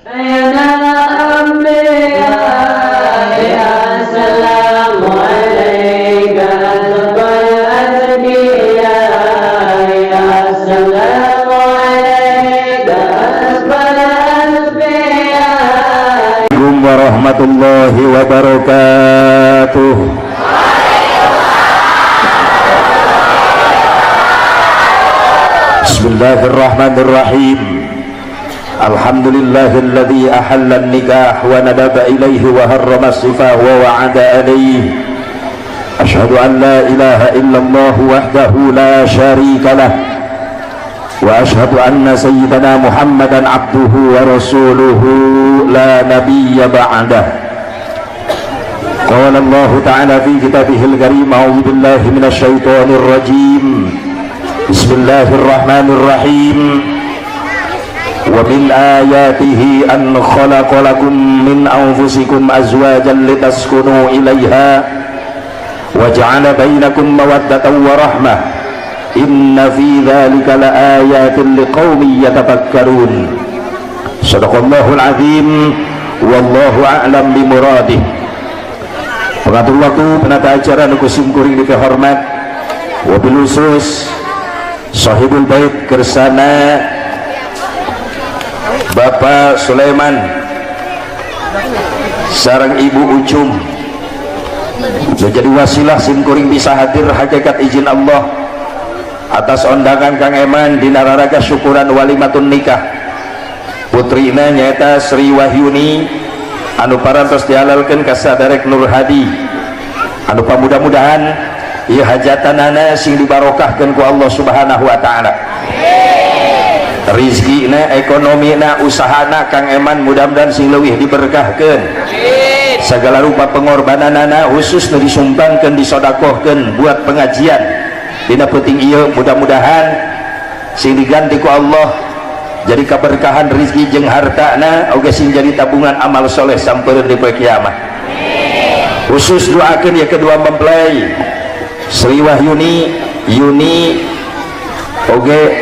سيدنا الأنبياء السلام عليك أزكى الأزكياء السلام عليك أزكى الأنبياء warahmatullahi wabarakatuh. Bismillahirrahmanirrahim. Alhamdulillahilladzi ahalla an-nikah wa nadaba ilayhi wa harrama as-sifah wa wa'ada alayhi. Ashhadu an la ilaha illallah wahdahu la syarika lah wa ashhadu anna sayyidana Muhammadan abduhu wa rasuluhu la nabiyya ba'dah. Qala Allah ta'ala fi kitabihil karim, a'udzu billahi minasy syaithanir rajim. Bismillahirrahmanirrahim. Wa min ayatihi an khalaqa lakum min anfusikum azwajan litaskunu ilaiha wa ja'ala bainakum mawaddatan wa rahmah. Inna fi dzalika laayatin liqaumin yatafakkarun. Shadaqallahul azim. Wallahu a'lam bimuradih. Pengatur waktu, penata acara nu kusim kuring dikehormat, wabil khusus sahibul bait kersana Bapak Sulaiman sareng Ibu Ucum menjadi wasilah sim kuring bisa hadir hakikat izin Allah atas undangan Kang Eman di nararaga syukuran walimatun nikah putrina nyata Sri Wahyuni anu parantos dihalalkan ka sadarek Nur Hadi anu pamudah-mudahan ieu hajatanana sing dibarokahkeun ku Allah Subhanahu wa taala. Rizkina, ekonomina, usahana Kang Eman mudah-mudahan sing leuwih diberkahkeun. Segala rupa pengorbananana khusus nu disumbangkeun disodakohkeun buat pengajian dina peuting ieu mudah-mudahan sing diganti ku Allah jadi keberkahan rizki jeung hartana oge sing jadi tabungan amal soleh sampeureuh di poe kiamat. Khusus doakeun ya kedua mempelai Sri Wahyuni Yuni oge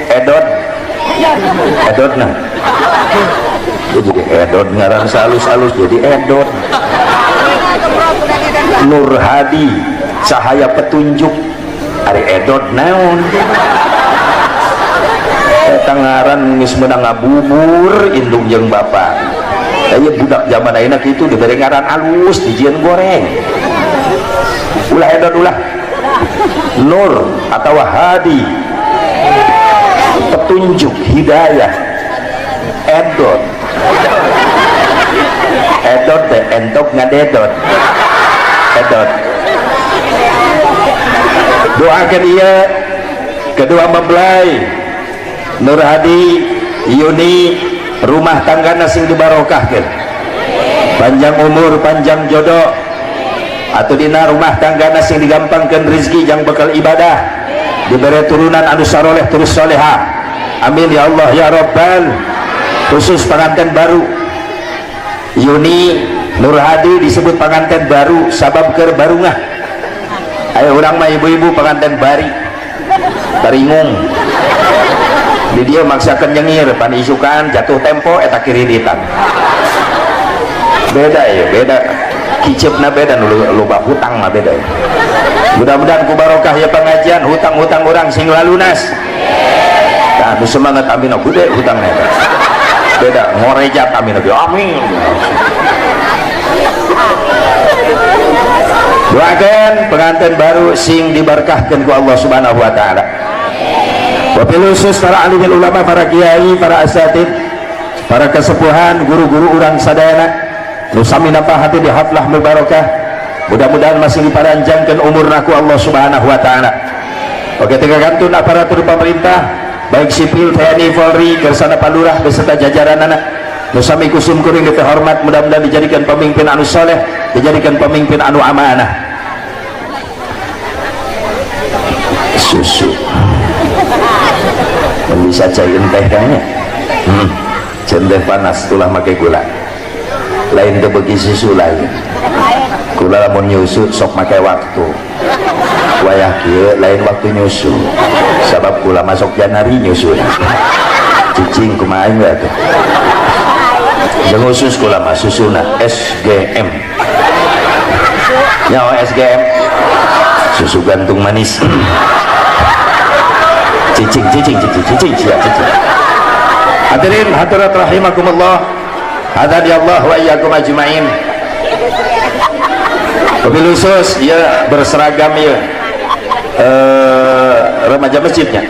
Edodna jadi Edod ngaran salus-alus jadi Edod. Nur Hadi cahaya petunjuk ari Edod naon tangaran geus meunang ngabubur indung jeung bapak. Aya budak zaman ayeuna kitu dibere ngaran alus dijieun goreng. Ulah Edod ulah. Nur atau Hadi petunjuk hidayah. Edod teh entok ngadedot. Edod doakeun ieu kedua mempelai Nur Hadi Yuni rumah tanggana sing dibarokahkeun panjang umur panjang jodoh atau dina rumah tanggana sing digampangkeun rezeki yang bakal ibadah diberi turunan anu saroleh terus soleha. Amin ya Allah ya Rabbal. Khusus pengantin baru Yuni Nur Hadi disebut pengantin baru sabab keur barungah. Ayo urang mah ibu-ibu pengantin bari taringung di dia maksakan nyengir pan isukan jatuh tempo eta kiriritan beda ya beda kicepna beda loba hutang mah beda ya. Mudah-mudahan ku barokah ya pengajian hutang-hutang orang sing lalunas. Nah nu semangat amin gede hutangnya beda ngorejat amin amin. Doakan pengantin baru sing diberkahkan ku Allah Subhanahu wa taala. Wabil khusus para alimul ulama, para kiai, para asatid, para kesepuhan, guru-guru urang sadayana nu sami nampa hati di haflah mubarakah. Mudah-mudahan masih diparanjangkeun umurna ku Allah Subhanahu wa taala. Oke, tiga kantun aparatur pemerintah baik sipil, TNI, Polri, kersana palurah beserta jajaranana nu sami kusum kuring diterhormat, mudah-mudahan dijadikan pemimpin anu soleh, dijadikan pemimpin anu amanah. Susu bisa cair teh kayaknya teh panas tulah make gula lain teu beuki susu lain gula lamun nyusu sok make waktu wayah kieu lain waktu nyusu sabab gula masuk Janari nyusu cicing kumaha we atuh jeung usus kula mah susuna SGM nyawa SGM susu gantung manis cicing hadirin hadirat rahimakumullah hadani Allah wa iyyakum ajmain. Wabil khusus ya berseragam ya remaja masjidnya,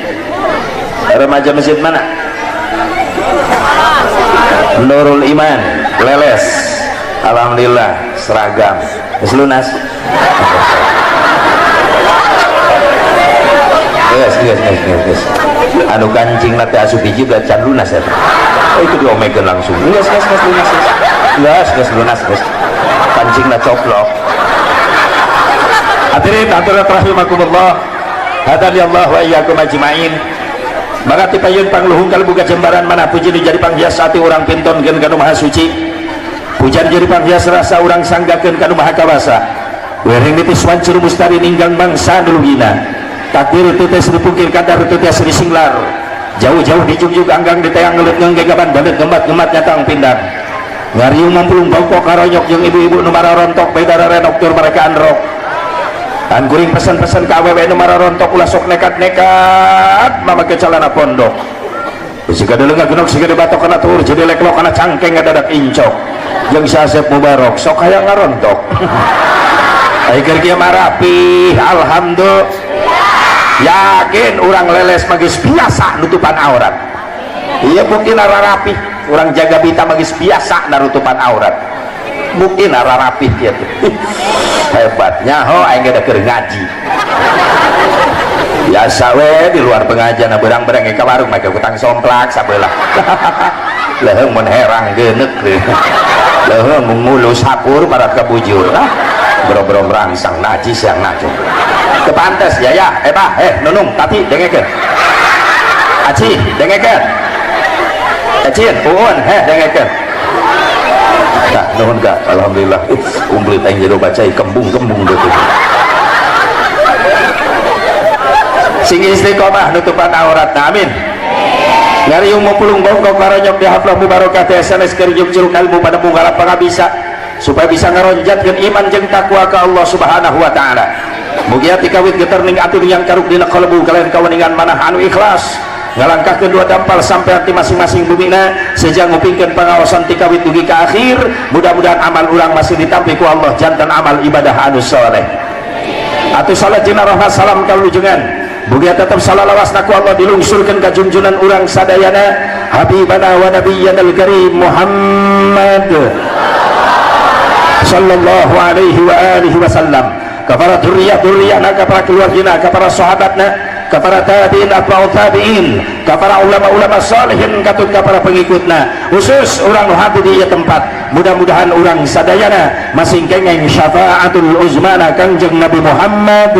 remaja masjid mana? Nurul Iman Leles, alhamdulillah seragam wis lunas. Yes. Anu kancing nanti asup biji udah can lunas ya. Oh itu diomegan langsung. Lunas lunas. Kancing na coplok. Hadirin hadirat rahimakumullah. Hadani Allah wa iyyakum ajmain. Barati payun pangluhung kalbuga jembaran mana puji jadi panghias hati orang pinton gen kanu maha suci. Pujan jadi panghias rasa orang sanggakeun kanu maha kawasa. Wereng nitis wancur mustari ninggang bangsa nulugina. Takdir itu tes dipungkir kadar itu tes disinglar jauh-jauh dijunjuk anggang di tayang ngelut ngenggegaban bandet gemat nyatang pindang ngariung mampulung bangkok karonyok jeung ibu-ibu numara rontok bedara renok tur mereka anrok dan kuring pesan-pesan ke awewe numara rontok ulah sok nekat mama ke calana pondok jika dulu nggak genok sehingga dibatok kena tur jadi leklok kena cangkeng ngadadak incok jeung sasep mubarok sok kaya ngarontok akhir kia marapi alhamdulillah yakin orang leles magis biasa nutupan aurat iya mungkin arah rapi orang jaga bita magis biasa nutupan aurat mungkin arah rapi dia tuh hebatnya aing ada keur ngaji biasa we di luar pengajian berang-berang ke warung make utang somplak sabelah leuheung mun herang geuneuk leuheung mulu sapur barat ka bujur bro-bro rangsang najis yang najis kepantes ya nunung tapi dengekeun aci dengekeun acin puun dengekeun nah nuhun ka alhamdulillah kumplit aing jero bacai kembung deui sing istiqomah nutupan aurat amin ngariung mupulung bongkok karonyok di haflah mubarakah SNS keur jujur kalbu pada munggalap pangabisa supaya bisa ngaronjatkeun iman jeung takwa ka Allah Subhanahu wa taala. Mugi ati kawit geterning atur yang karuk dina kalbu kalian kaweningan manah anu ikhlas ngalangkahkeun dua dampal sampai hati masing-masing bumina sejak ngupingkeun pangaosan ti kawit dugi ka akhir. Mudah-mudahan amal urang masih ditampi ku Allah jantan amal ibadah anu saleh. Atuh salat jeung rahmat salam kalujengan mugi tetep salawasna ku Allah dilungsurkeun ka junjunan urang sadayana habibana wa nabiyyanal karim Muhammad sallallahu alaihi wa alihi wasallam kepada duriyah-duriyahna, kepada keluargina, kepada sahabatna, kepada tabi'in, atba'ut tabi'in, kepada ulama-ulama salihin, kepada pengikutna khusus orang hati di tempat mudah-mudahan orang sadayana masing kengeng syafaatul uzmana kanjeng Nabi Muhammad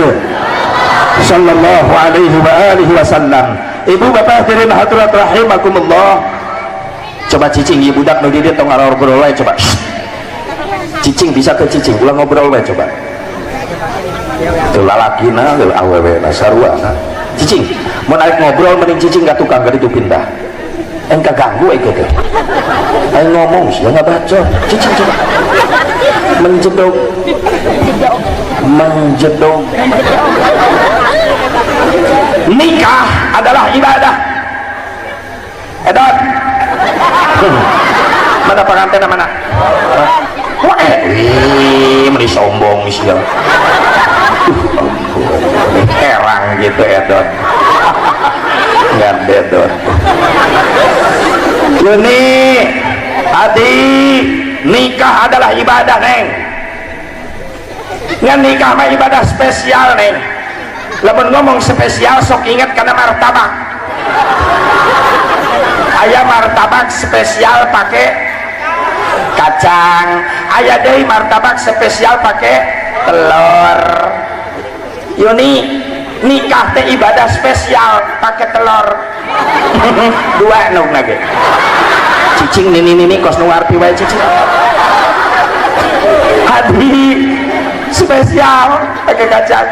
sallallahu alaihi wa alihi wasallam. Ibu bapak hadirin hadirat rahimakumullah, coba cicing ibu budak nu dieu tong ngobrol wae coba. Cicing bisa ke cicing ulang ngobrol wae coba. Teu lalakina teu awewena sarua cicing mun arek ngobrol mending cicing gak tukang ka ditu pindah. Engka ganggu ieu teh. Aing ngomong sih enggak bacot. Cicing coba. Menjedog. Nikah adalah ibadah. Edot. Mana pengantin mana? Wah, meni sombong siang. Herang gitu edot. Ngan dedot. Ini tadi nikah adalah ibadah neng. Ngan nikah mah ibadah spesial neng. Lamun ngomong spesial sok inget karena martabak. Aya martabak spesial pakai kacang, aya deui martabak spesial pakai telur. Yuni nikah teh ibadah spesial pakai telur. Dua nu lagi. Cicing nini kos nu ngarti wae cicing. Hadi spesial pakai kacang.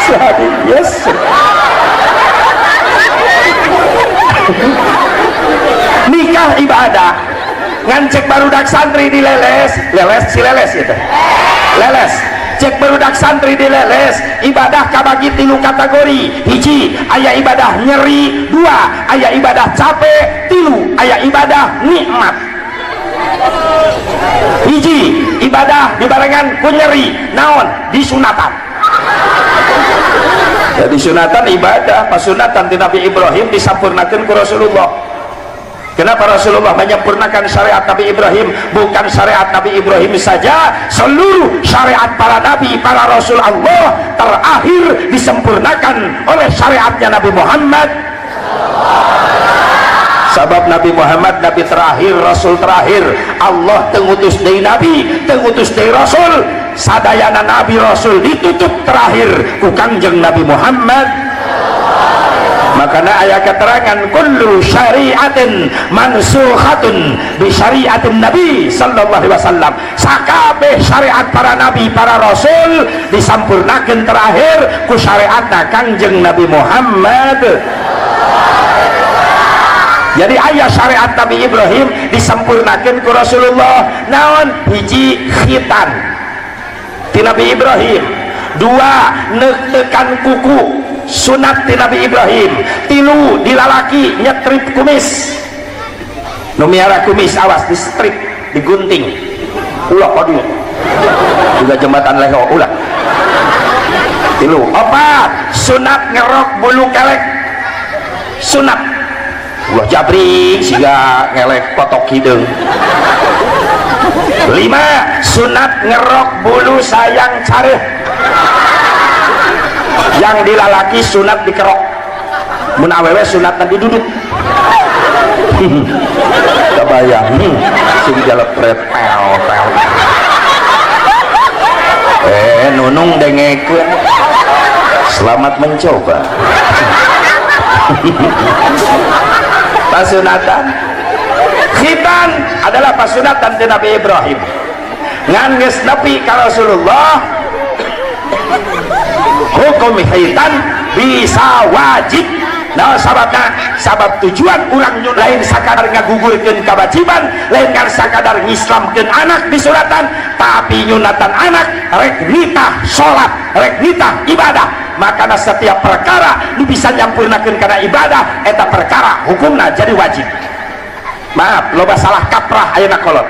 Sehadi yes. Nikah ibadah ngancek barudak santri dileles si leles gitu leles cek barudak santri dileles ibadah kabagi 3 kategori hiji aya ibadah nyeri 2 aya ibadah capek 3 aya ibadah nikmat hiji ibadah dibarengan ku nyeri naon disunatan jadi sunatan ibadah pasunatan di Nabi Ibrahim disampurnakan ku Rasulullah. Kenapa Rasulullah menyempurnakan syariat Nabi Ibrahim? Bukan syariat Nabi Ibrahim saja, seluruh syariat para nabi, para rasul Allah terakhir disempurnakan oleh syariatnya Nabi Muhammad. Sebab Nabi Muhammad nabi terakhir, rasul terakhir. Allah tengutus dari nabi, tengutus dari rasul. Sadayana nabi rasul ditutup terakhir ku Kangjeng Nabi Muhammad. Makanya ayat keterangan kullu syari'atin mansukhatun bi syari'atin Nabi sallallahu alaihi wasallam. Sakabeh syariat para nabi, para rasul disampurnakan terakhir ku syariatna Kangjeng Nabi Muhammad. Jadi ayat syariat Nabi Ibrahim disempurnakan ku Rasulullah. Naon hiji khitan ti Nabi Ibrahim, 2 netekan kuku sunat ti Nabi Ibrahim, 3 dilalaki nyetrip kumis nu miara kumis awas di strip digunting ulah kodieu juga jembatan leho ulah 3 4 sunat ngerok bulu kelek sunat ulah jabring siga ngelek kotok hideung 5 sunat ngerok bulu sayang careh yang dilalaki sunat dikerok mun awewe sunat nanti duduk kebayang sing jalepret pel nunung dengekeun selamat mencoba pasunatan khitan adalah pasunatan di Nabi Ibrahim ngan geus nepi ka Rasulullah hukum khitan bisa wajib. Nah sababna sabab tujuan urang lain sakadar ngagugurkeun kewajiban, lain kan sakadar ngislamkeun anak di suratan, tapi nyunatan anak rek nitah salat, rek nitah ibadah. Makana setiap perkara nu bisa nyampurnakeun kana ibadah eta perkara hukumna jadi wajib. Maaf loba salah kaprah ayeuna kolot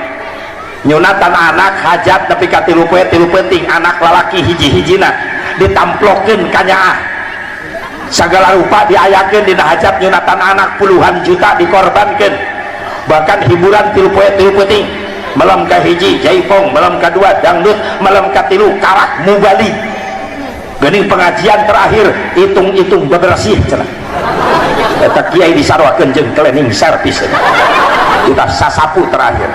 nyunatan anak hajat nepi ka 3 poe 3 penting anak lalaki hiji-hijina ditamplokeun ka nyaah segala rupa diayakeun dina hajat nyunatan anak puluhan juta dikorbankeun bahkan hiburan 3 poe 3 penting malam ka hiji jaipong malam kedua dangdut malam katilu karak mubali geuning pengajian terakhir hitung-hitung bebersih cenah eta kiai disarwakeun jeung cleaning service kita sasapu terakhir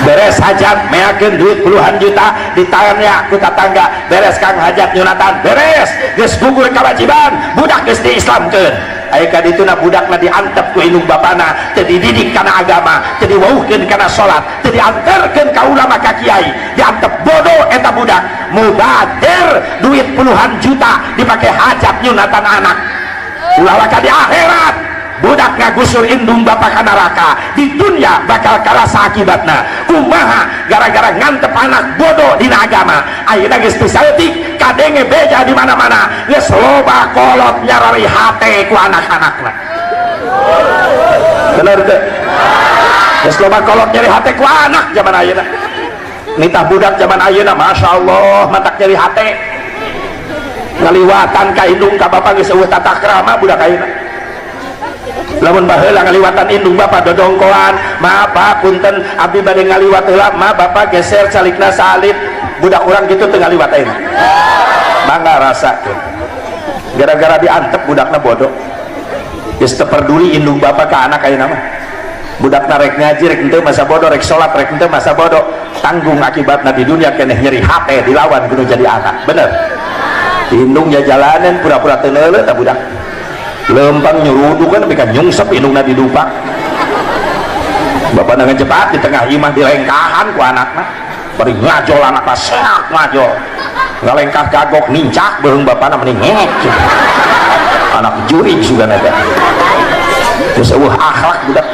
beres hajat meakeun duit puluhan juta ditanya ku tetangga beres kang hajat nyunatan beres geus gugur kewajiban budak geus diislamkeun aya ka dituna budakna diantep ku indung bapana teu dididik kana agama teu diweuhkeun kana salat teu dianterkeun ka ulama ka kiai diantep bodoh eta budak mubadir duit puluhan juta dipake hajat nyunatan anak ulah ka di akhirat budak ngagusur indung bapak ka neraka di dunia bakal karasa akibatna kumaha gara-gara ngantep anak bodoh dina agama ayeuna geus teu saeutik kadenge beja di mana-mana geus loba kolot nyarari hate ku anak-anakna bener teu geus loba kolot nyari hate ku anak zaman ayeuna nitah budak zaman ayeuna masyaallah mantak nyari hate ngaliwatan ka indung ka bapak geus eueuh tata krama budak ayeuna lamun baheula ngaliwatan indung bapak dodongkoan maaf pak punten abdi bade ngaliwat heula maaf bapak geser calikna salit budak urang gitu teu ngaliwat ayeuna mangga rasakeun gara-gara diantep budakna bodoh geus teu peduli indung bapak ka anak ayeuna mah budakna rek ngaji rek henteu masa bodoh rek salat rek henteu masa bodoh tanggung akibatna di dunia keneh nyeri hate dilawan kudu jadi anak bener indung jalanan pura-pura teu leuleuh ta budak lempang nyurudu kan mereka nyungsep indungna didupak bapak dengan cepat di tengah imah dilengkahan ku anakna bari ngajol anakna sehat ngajol ngalengkah kagok nincak beung bapana mending ngek anak juri juga nada terus akhlak budak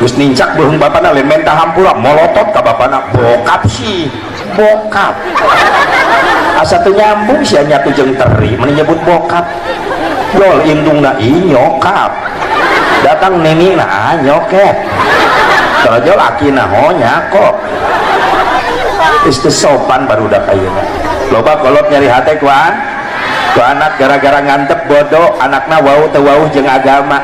geus nincak beuheung bapana lain mentah hampura molotot ka bapana bokap sih bokap asa teu nyambung sia nyatu jeung teri meni nyebut bokap gol indungna ih nyokap datang nenina nyoket kalau lakina ho nyakop geus sopan barudak ayeuna loba kolot nyari hate ku anak gara-gara ngantep bodoh anakna wau teu wauh jeung agama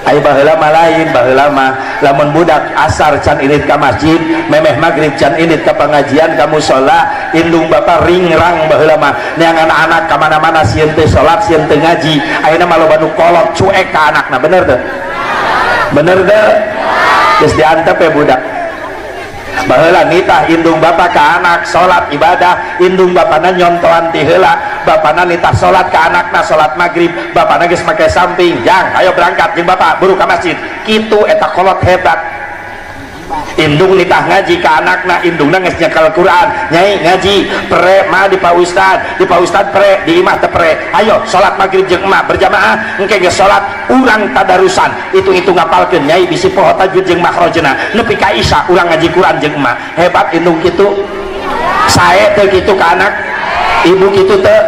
aya baheula mah lain baheula mah lamun budak asar can irit ka masjid memeh magrib can irit ka pengajian ka mushola indung bapa ringrang baheula mah neangan anak ka mana-mana sieun teu salat sieun teu ngaji ayeuna mah loba nu kolot cuek ka anakna bener teu geus diantep ya budak baheula nitah indung bapa ka anak salat ibadah indung bapana nyontoan ti heula bapana nitah salat ka anakna salat maghrib bapana geus make samping jang ayo berangkat jeung bapa buru ka masjid kitu eta kolot hebat indung nitah ngaji ka anakna indungna geus nyekel Quran nyai ngaji pre mah di Pak Ustad pre di imah teu pre ayo salat maghrib jeung emak berjamaah engke geus salat urang tadarusan itu ngapalkeun nyai bisi poho tajwid jeung makhrajna nepi ka isya urang ngaji Quran jeung emak hebat indung kitu sae teu kitu ka anak ibu kitu teu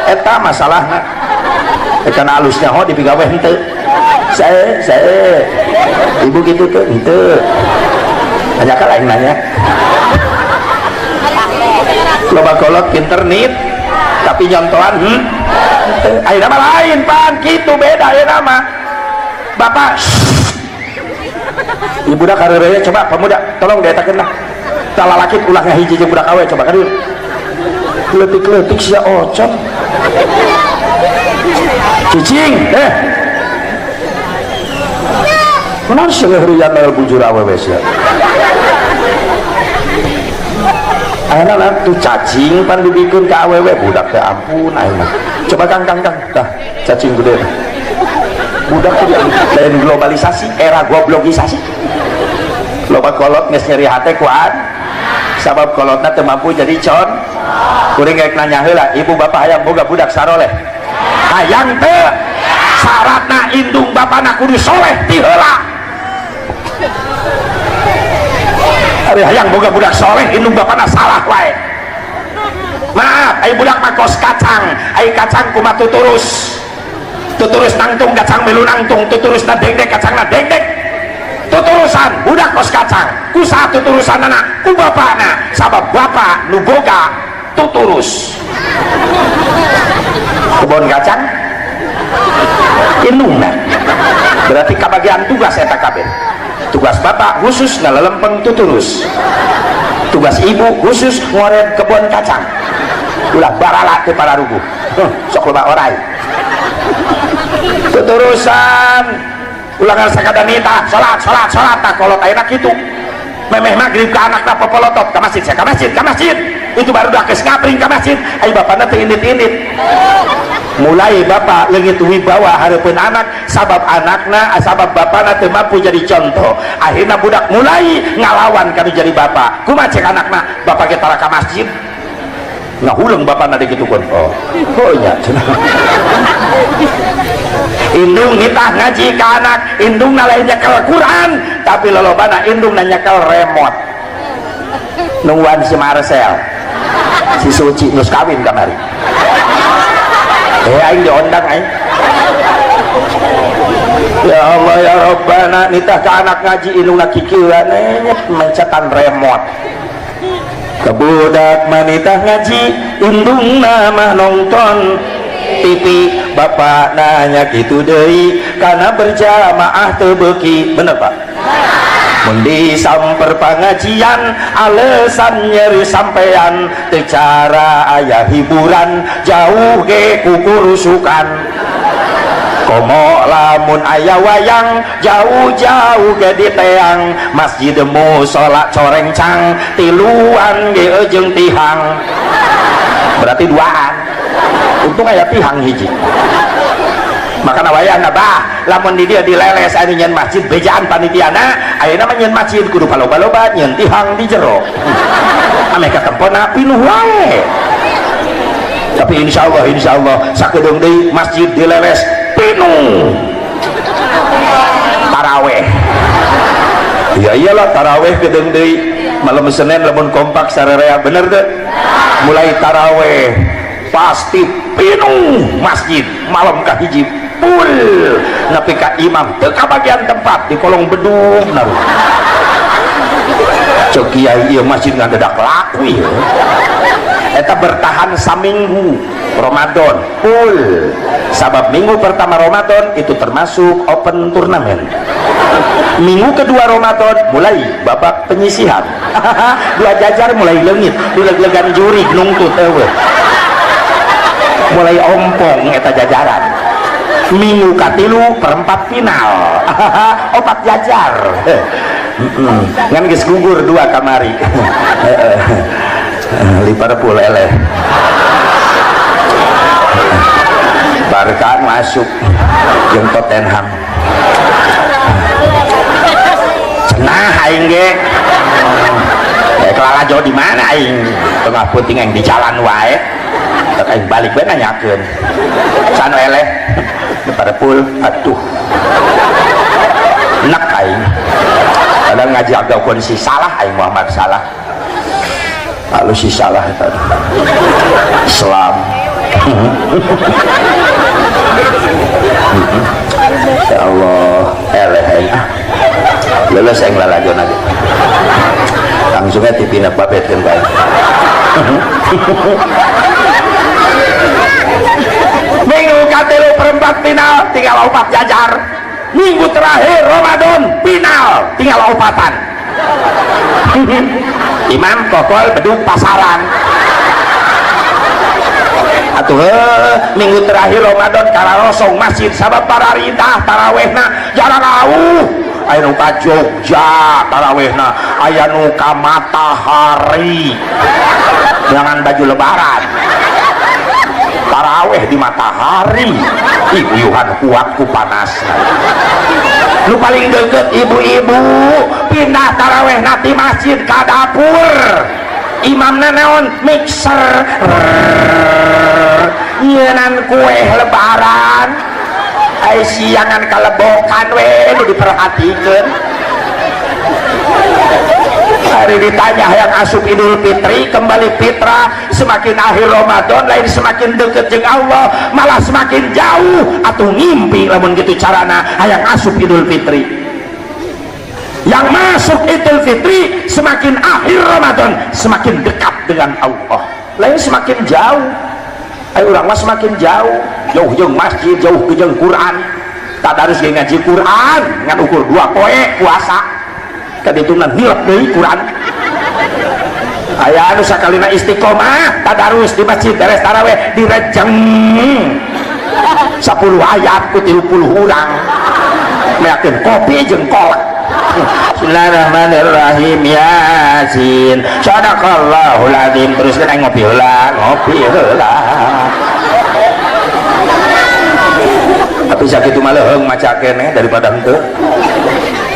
eta masalahna kana alusnya ho dipigawe henteu sae ibu kitu teu henteu hanya ka lain nanya loba kolot pinter nit tapi nyontoan ayeuna mah lain pan kitu beda ayeuna mah bapak ibu dah kareureuy coba pemuda tolong dietakeun lah talalaki ulah ngahiji jeung budak awe coba kadir leutik-leutik sia ocot cicing kunaon seueurian bae bujur awewe sia ayeuna tuh cacing pan dibikeun ka awewe budak teh ampun ayeuna coba kang tah cacing gede budak teh lain globalisasi era goblokisasi loba kolot geus nyeri hate kuat sabab kolotna teu mampu jadi con kuring rek nanya heula ibu bapak hayang boga budak saroleh hayang teu syaratna indung bapana kudu soleh ti heula ari hayang boga budak soleh indung bapana salah wae maaf ai budak mah kos kacang ai kacang kumaha tuturus nangtung kacang melu nangtung tuturusna dengdek kacangna dengdek tuturusan budak kos kacang ku saha tuturusanna ku bapana sabab bapa nu boga tuturus kebon kacang indungna berarti kabagian tugas eta kabeh tugas bapak khusus ngalelempeng tuturus tugas ibu khusus ngoret kebon kacang ulah barala teu para rubuh sok loba orai tuturusan ulangan sakada nita salat tak kolot ayeuna kitu memeh magrib ka anakna popolotot ka masjid itu baru dah geus ngapring ka masjid ai bapana teu indit-indit mulai bapak leungit wibawa hareupeun anak sabab anakna sabab bapana teu mampu jadi contoh akhirna budak mulai ngalawan kanu jadi bapak kumaha cek anakna bapak ge tara ka masjid ngahuleung bapana digitukeun oh nya indung nitah ngaji ke anak indung lain nyekel Quran tapi lolobana indung nyekel remote nungguan si Marcel si Suci nus kawin kamari aing diondang aing ya Allah ya Rabbana nitah ke anak ngaji indung kikieuan nyet mencetan remote kebudak manitah ngaji indung mah nonton TV bapak nanya gitu deui karena berjamaah teu beuki bener pak mun disamper pangajian alesan nyeri sampean teu cara aya hiburan jauh ge kukurusukan komo lamun aya wayang jauh-jauh ge di teang masjid mushola corengcang tiluan ge jeung tihang berarti duaan untung aya tihang hiji makana wayahna bah lamun di dia dileles anu nyeun masjid bejaan panitiana ayeuna mah nyeun masjid kudu paloba-loba nyeun tihang di jero ame katempona pinuh wae tapi insyaallah sakedeung deui masjid dileles pinuh taraweh ya iyalah taraweh gedeng deui malam Senin lamun kompak sararea bener deh mulai taraweh pasti penuh masjid malam kahiji full nepi ka imam teu kabagian tempat di kolong bedung naruh cok kiai ieu masjid ngadedak laku ieu eta bertahan saminggu Ramadan full sabab minggu pertama Ramadan itu termasuk open turnamen minggu kedua Ramadan mulai babak penyisihan dua jajar mulai leungit dileg-legan juri nungtut eueuh mulai ompong eta jajaran minggu katilu perempat final opat jajar ngan geus gugur dua kamari Liverpool eleh Barca masuk jeung Tottenham cenah aing ge kelala jauh di mana aing tengah puting yang di jalan wae tak aing balik bae nanyakeun can eleh Liverpool aduh enak aing kadang ngajaga kondisi salah aing Muhammad salah lalu si salah tadi Islam ya Allah eleh leles yang lalajon aja langsungnya tipina babetkeun bae minggu katilu perempat final tinggal opat jajar minggu terakhir Ramadan final tinggal opatan imam kokol beduk pasaran atuh minggu terakhir Ramadan kararosong masjid sabab para rintah tarawehna jarang auh aya nu ka Jogja tarawehna aya nu ka Matahari jangan baju lebaran taraweh di Matahari ibu-ibuhan kuat ku panas lu paling deket ibu-ibu pindah taraweh nanti masjid ke dapur imamna naon mixer nyenan kue lebaran ay siangan kalebokan we nu diperhatikeun hari ditanya yang asup Idul Fitri kembali fitrah semakin akhir Ramadan lain semakin deket jeung Allah malah semakin jauh atuh ngimpi lamun gitu carana hayang asup Idul Fitri yang masuk Idul Fitri semakin akhir Ramadan semakin dekat dengan Allah lain semakin jauh ayo urang mah semakin jauh jauh jeung masjid jauh jeung Quran tak harus ngaji Quran ngan ukur 2 poe puasa kaditunan hilap deui Quran aya anu sakalina istiqomah tadarus di masjid beres taraweh direjeng 10 ayat ku 30 urang meakeun kopi jeung kolak Bismillahirrahmanirrahim Yasin Sadaqallahul Azim terus kita ngopi heula tapi sakitu mah leuheung maca keneh daripada henteu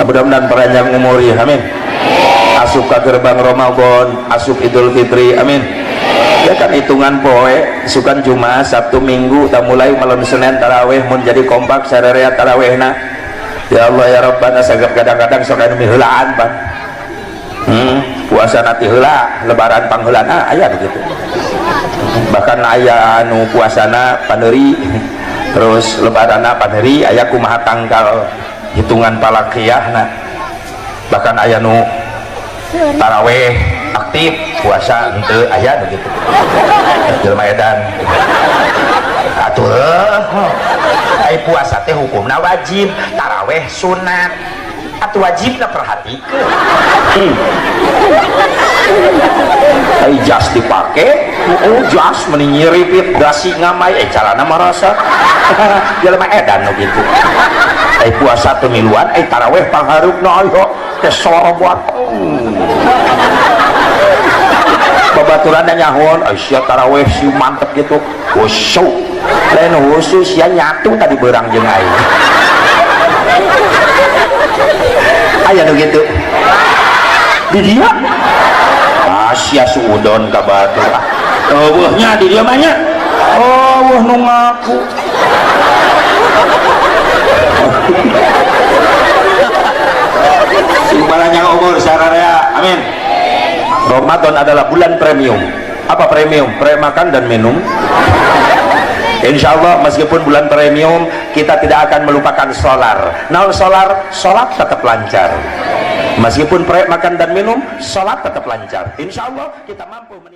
mudah-mudahan panjang umur ya amin asup ke gerbang Ramadan asup Idul Fitri amin ya kan hitungan poe sukan Jumat Sabtu Minggu tak mulai malam Senin taraweh mun jadi kompak sararea tarawehna ya Allah ya Rabbana sagap kadang-kadang sok anu miheulaan Bang puasa nanti heula lebaran pangheulana aya begitu bahkan aya anu puasana paneuri terus lebarana paneuri aya kumaha tanggal hitungan palakiyahna bahkan aya nu taraweh aktif puasa henteu aya begitu jelema edan atuh ai puasa teh hukumna wajib taraweh sunat atuh wajibna perhatikeun ai jas dipake jas meni nyiripit dasi ngamai calana marasa jelema edan nu kitu ai puasa pemiluan ai taraweh pangharupna ayo teh sorobot babaturan nyahon ai sia taraweh si mantep gitu khusyuk lain khusus ya nyatu tadi berang jeung aing aya nu gitu di dia sia suudon ka batur eueuhnya di dia mah nya eueuh nu ngaku si balanya makmur sararea, amin. Ramadan adalah bulan premium. Apa premium? Makan dan minum. Insya Allah meskipun bulan premium, kita tidak akan melupakan solar. Nah, solat tetap lancar. Meskipun makan dan minum, solat tetap lancar. Insya Allah kita mampu meningkat.